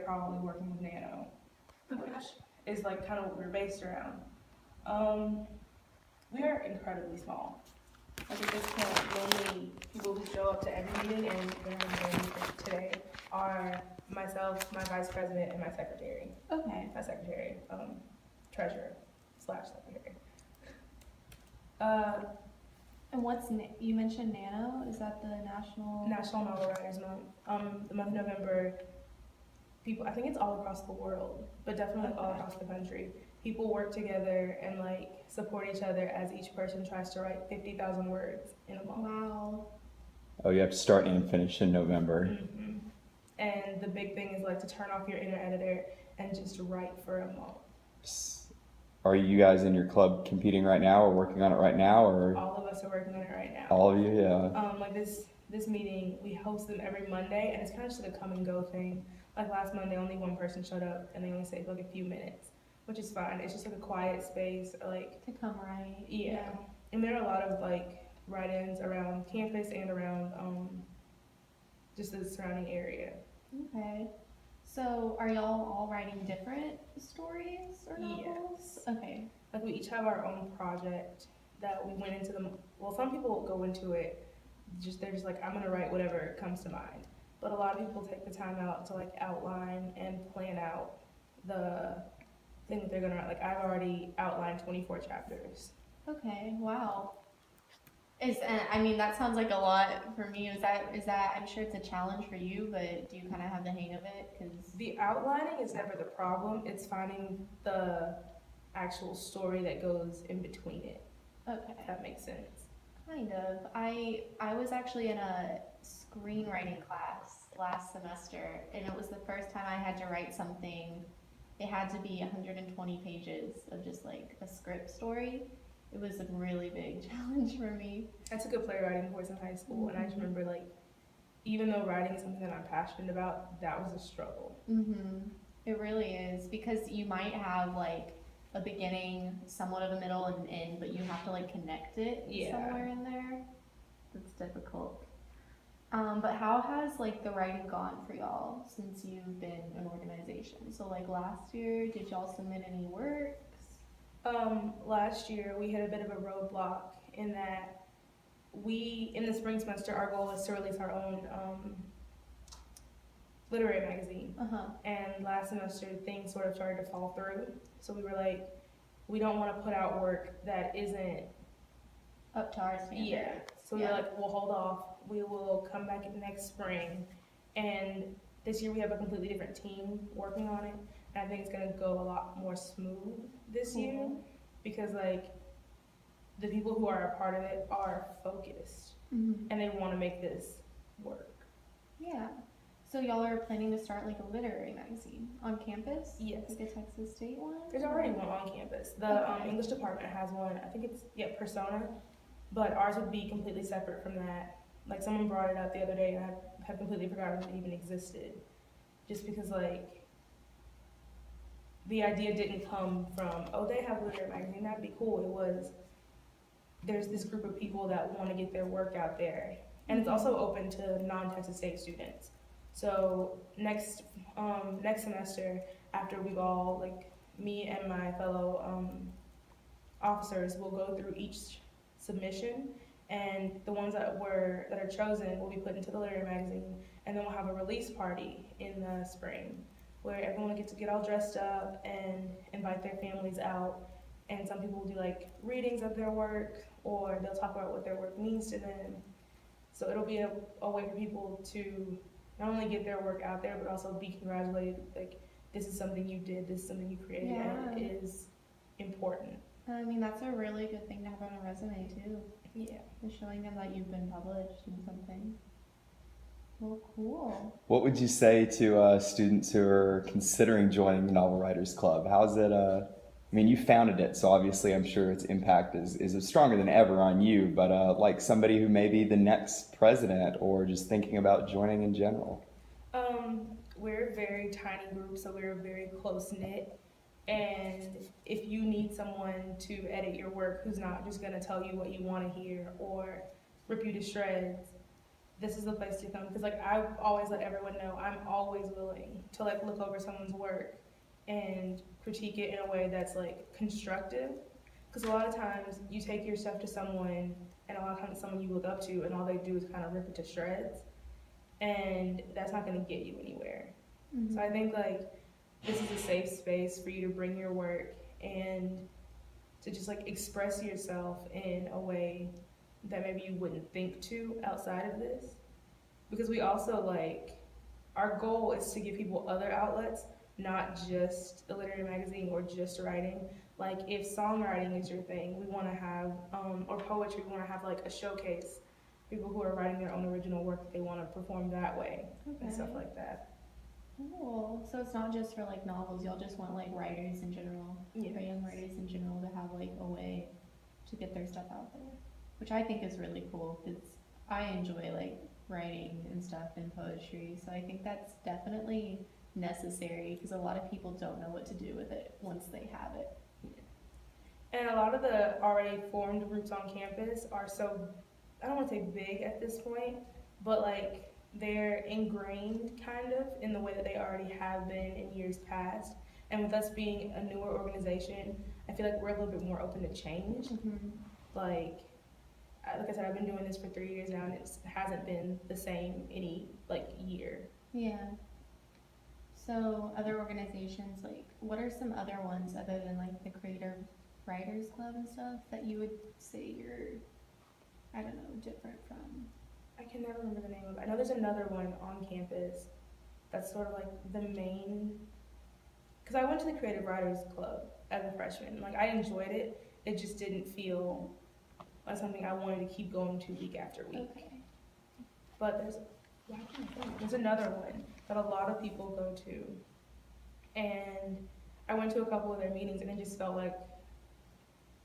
probably working with Nano, Okay. which is like kind of what we're based around. We are incredibly small. Like at this point, the only people who show up to every meeting, and there have been today, are myself, my vice president, and my secretary. Okay. My secretary, treasurer slash secretary. Uh, And you mentioned Nano? Is that the national? National Novel Writers Month. The month of November, people, I think it's all across the world, but definitely all Okay. across the country. People work together and like support each other as each person tries to write 50,000 words in a month. Wow. Oh, you have to start and finish in November. Mm-hmm. And the big thing is like to turn off your inner editor and just write for a month. Are you guys in your club competing right now or working on it right now, or All of us are working on it right now. all of you? Yeah. Like this meeting, we host them every Monday, and it's kind of just like a come and go thing. Like last Monday, only one person showed up, and they only stayed for like a few minutes, which is fine. It's just like a quiet space, like To come write. yeah. And there are a lot of like write-ins around campus and around just the surrounding area. Okay. So are y'all all writing different stories or novels? Yes. Okay. Like we each have our own project that we went into the. Well, some people go into it they're just like, I'm gonna write whatever comes to mind. But a lot of people take the time out to like outline and plan out the thing that they're gonna write. Like I've already outlined 24 chapters. Okay. Wow. I mean, that sounds like a lot for me. Is that I'm sure it's a challenge for you, but do you kind of have the hang of it? Cause The outlining is never the problem. It's finding the actual story that goes in between it. okay. If that makes sense. Kind of. I was actually in a screenwriting class last semester, and it was the first time I had to write something. It had to be 120 pages of just like a script story. It was a really big challenge for me. I took a playwriting course in high school, and I just remember like, even though writing is something that I'm passionate about, that was a struggle. It really is because you might have like a beginning, somewhat of a middle, and an end, but you have to like connect it somewhere in there. That's difficult. But how has like the writing gone for y'all since you've been an organization? So like last year, did y'all submit any works? Last year we had a bit of a roadblock in that in the spring semester, our goal was to release our own literary magazine. And last semester, things sort of started to fall through. So we were like, we don't want to put out work that isn't up to our standards. Yeah. So we were like, we'll hold off. We will come back next spring. And this year we have a completely different team working on it. And I think it's gonna go a lot more smooth this year because like the people who are a part of it are focused and they want to make this work. Yeah. So y'all are planning to start like a literary magazine on campus? Yes. Like a Texas State one? There's already one on campus. The English department has one. I think it's Persona, but ours would be completely separate from that. Like someone brought it up the other day, and I had completely forgotten it even existed, just because like the idea didn't come from they have a literary magazine, that'd be cool. It was there's this group of people that want to get their work out there, and it's also open to non-Texas State students. So next semester, after we've all like me and my fellow officers will go through each submission, and the ones that are chosen will be put into the literary magazine, and then we'll have a release party in the spring where everyone will get all dressed up and invite their families out. And some people will do like readings of their work, or they'll talk about what their work means to them. So it'll be a way for people to not only get their work out there, but also be congratulated. Like, this is something you did, this is something you created, and it is important. I mean, that's a really good thing to have on a resume too. Yeah. Just showing them that you've been published in something. Well, cool. What would you say to students who are considering joining the Novel Writers Club? How's it? I mean, you founded it, so obviously I'm sure its impact is stronger than ever on you. But like somebody who may be the next president, or just thinking about joining in general. We're a very tiny group, so we're very close knit. And if you need someone to edit your work who's not just gonna tell you what you want to hear or rip you to shreds, this is the place to come. Because like I always let everyone know I'm always willing to like look over someone's work and critique it in a way that's like constructive. Because a lot of times you take your stuff to someone, and a lot of times it's someone you look up to, and all they do is kind of rip it to shreds, and that's not going to get you anywhere. Mhm. So I think like this is a safe space for you to bring your work and to just like express yourself in a way that maybe you wouldn't think to outside of this. Because we also like, our goal is to give people other outlets, not just a literary magazine or just writing. Like if songwriting is your thing, we want to have, or poetry, we want to have like a showcase. People who are writing their own original work that they want to perform that way and stuff Okay. like that. Cool. So it's not just for like novels. Y'all just want like writers in general, Yeah. or young writers in general, to have like a way to get their stuff out there, which I think is really cool because I enjoy like writing and stuff and poetry. So I think that's definitely necessary because a lot of people don't know what to do with it once they have it. And a lot of the already formed groups on campus are so, I don't want to say big at this point, but like they're ingrained kind of in the way that they already have been in years past. And with us being a newer organization, I feel like we're a little bit more open to change. Like, like I said, I've been doing this for 3 years now, and it hasn't been the same any like year. Yeah. So other organizations, like what are some other ones other than like the Creative Writers Club and stuff that you would say you're, I don't know, different from? I can never remember the name of it. I know there's another one on campus that's sort of like the main. Because I went to the Creative Writers Club as a freshman. Like I enjoyed it. It just didn't feel like something I wanted to keep going to week after week. Okay. But there's another one that a lot of people go to, and I went to a couple of their meetings, and it just felt like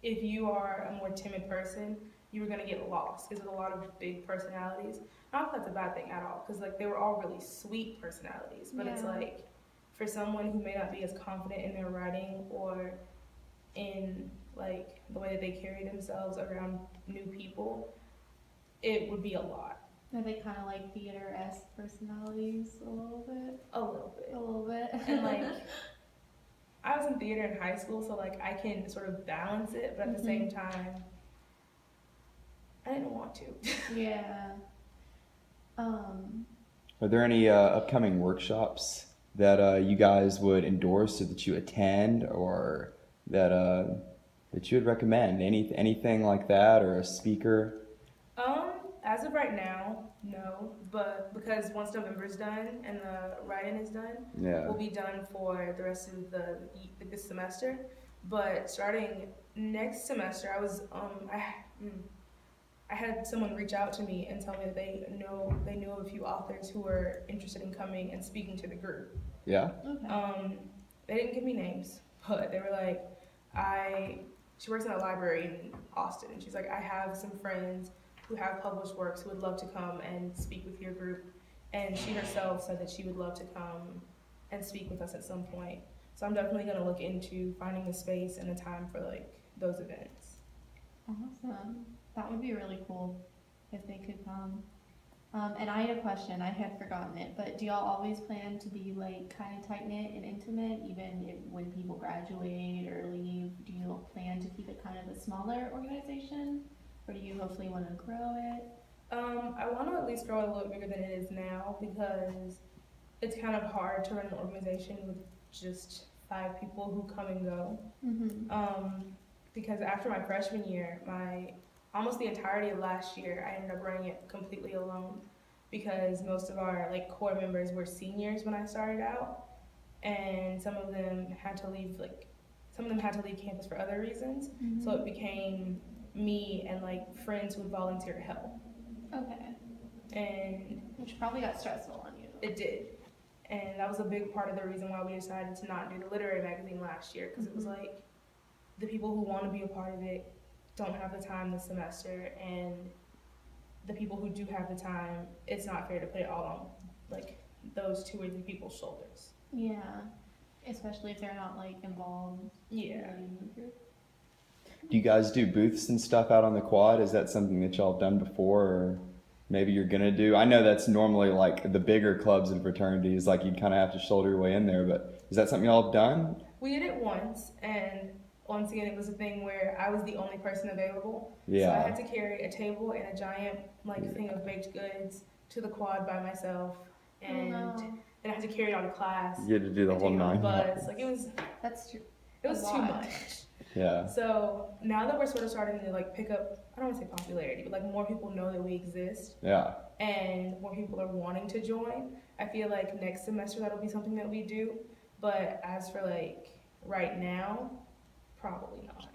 if you are a more timid person, you were gonna get lost because there's a lot of big personalities. I don't think that's a bad thing at all, because like they were all really sweet personalities, but it's Yeah. like for someone who may not be as confident in their writing or in like the way that they carry themselves around new people, it would be a lot. Are they kind of like theater-esque personalities a little bit? A little bit. A little bit. And like I was in theater in high school, so like I can sort of balance it, but at the same time I didn't want to. Yeah. Are there any upcoming workshops that you guys would endorse or that you attend, or that you would recommend? Anything like that, or a speaker? As of right now, no, but because once November's done and the write-in is done, Yeah. will be done for the rest of this semester. But starting next semester, I had someone reach out to me and tell me that they knew of a few authors who were interested in coming and speaking to the group. Yeah. Okay. They didn't give me names, but they were like, she works in a library in Austin, and she's like, I have some friends who have published works who would love to come and speak with your group. And she herself said that she would love to come and speak with us at some point. So I'm definitely gonna look into finding a space and a time for like those events. Awesome. That would be really cool if they could come. And I had a question, I had forgotten it, but do y'all always plan to be like kind of tight knit and intimate, even when people graduate or leave? Do you plan to keep it kind of a smaller organization, or do you hopefully want to grow it? I want to at least grow it a little bigger than it is now, because it's kind of hard to run an organization with just 5 people who come and go. Because after my freshman year, almost the entirety of last year, I ended up running it completely alone, because most of our like core members were seniors when I started out, and some of them had to leave campus for other reasons. So it became me and like friends who would volunteer to help. Okay. And Which probably got stressful on you. it did. And that was a big part of the reason why we decided to not do the literary magazine last year, because it was like the people who want to be a part of it don't have the time this semester, and the people who do have the time, it's not fair to put it all on like those 2 or 3 people's shoulders. Yeah. Especially if they're not like involved. Yeah. in the group. Do you guys do booths and stuff out on the quad? Is that something that y'all have done before, or maybe you're gonna do? I know that's normally like the bigger clubs and fraternities, like you'd kind of have to shoulder your way in there, but is that something y'all have done? We did it once, and once again, it was a thing where I was the only person available. So I Yeah. had to carry a table and a giant like thing of baked goods to the quad by myself, and Oh, no. then I had to carry it on to class. You had to do the and whole take it on nine. the bus. Like That's it was A too lot. much. Yeah. So now that we're sort of starting to like pick up, I don't want to say popularity, but like more people know that we exist Yeah. and more people are wanting to join. I feel like next semester that'll be something that we do. But as for like right now, probably not.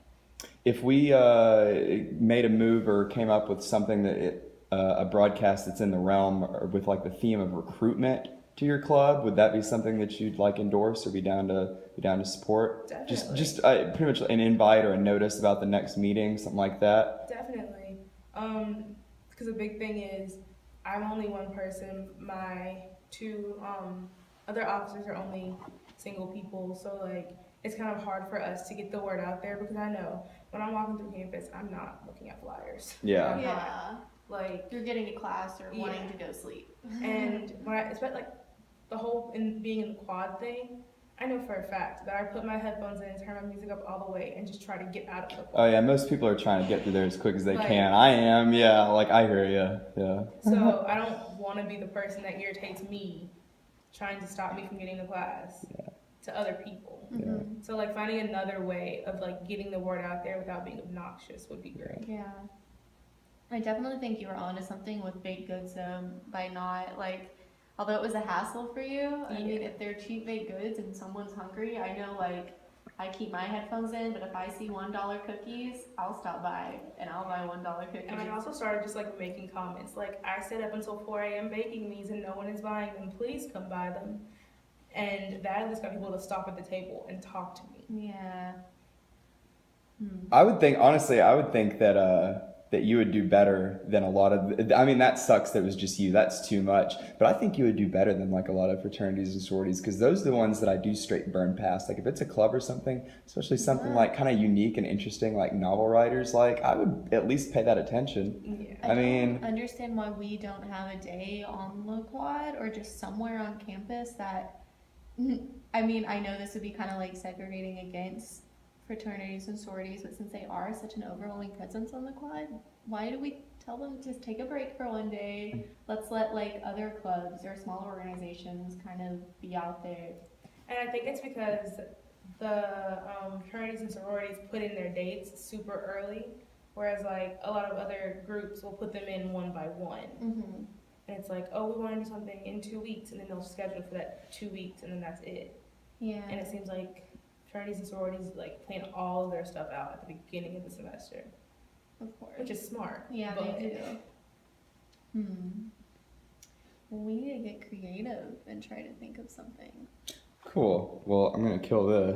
If we made a move or came up with something a broadcast that's in the realm or with like the theme of recruitment to your club, would that be something that you'd like endorse or be down to support? Definitely. Just pretty much an invite or a notice about the next meeting, something like that. Definitely. Because the big thing is, I'm only one person. My two other officers are only single people, so like it's kind of hard for us to get the word out there because I know when I'm walking through campus, I'm not looking at flyers. Yeah. I'm not. Yeah. Like, You're getting to class or Yeah. wanting to go sleep. and when I expect like the whole in being in the quad thing, I know for a fact that I put my headphones in, turn my music up all the way, and just try to get out of the quad. Oh yeah, most people are trying to get through there as quick as they Like- can. I am, yeah. Like I hear you, yeah. So I don't want to be the person that irritates me, trying to stop me from getting to class to other people. Mhm. So like finding another way of like getting the word out there without being obnoxious would be great. Yeah. I definitely think you were onto something with baked goods by not like, although it was a hassle for you. I mean, Yeah. if they're cheap baked goods and someone's hungry, I know like I keep my headphones in, but if I see $1 cookies, I'll stop by and I'll buy $1 cookies. And I also started just like making comments like, I stayed up until 4 a.m. baking these and no one is buying them. Please come buy them. And that at least got people to stop at the table and talk to me. Yeah. Hmm. I would think honestly, I would think that you would do better than a lot of. I mean, that sucks that it was just you. That's too much. But I think you would do better than like a lot of fraternities and sororities because those are the ones that I do straight burn past. Like if it's a club or something, especially something like kind of unique and interesting, like novel writers, like I would at least pay that attention. Yeah. I mean- don't understand why we don't have a day on the quad or just somewhere on campus that. I mean, I know this would be kind of like segregating against fraternities and sororities, but since they are such an overwhelming presence on the quad, why do we tell them to take a break for one day? Let's let like other clubs or smaller organizations kind of be out there. And I think it's because the fraternities and sororities put in their dates super early, whereas like a lot of other groups will put them in one by one. Mm-hmm. And it's like, oh, we want to do something in 2 weeks, and then they'll schedule for that 2 weeks, and then that's it. Yeah. And it seems like fraternities and sororities like plan all of their stuff out at the beginning of the semester, Of course. which is smart. Yeah, but they do. Well, we need to get creative and try to think of something. Cool. Well, I'm gonna kill this.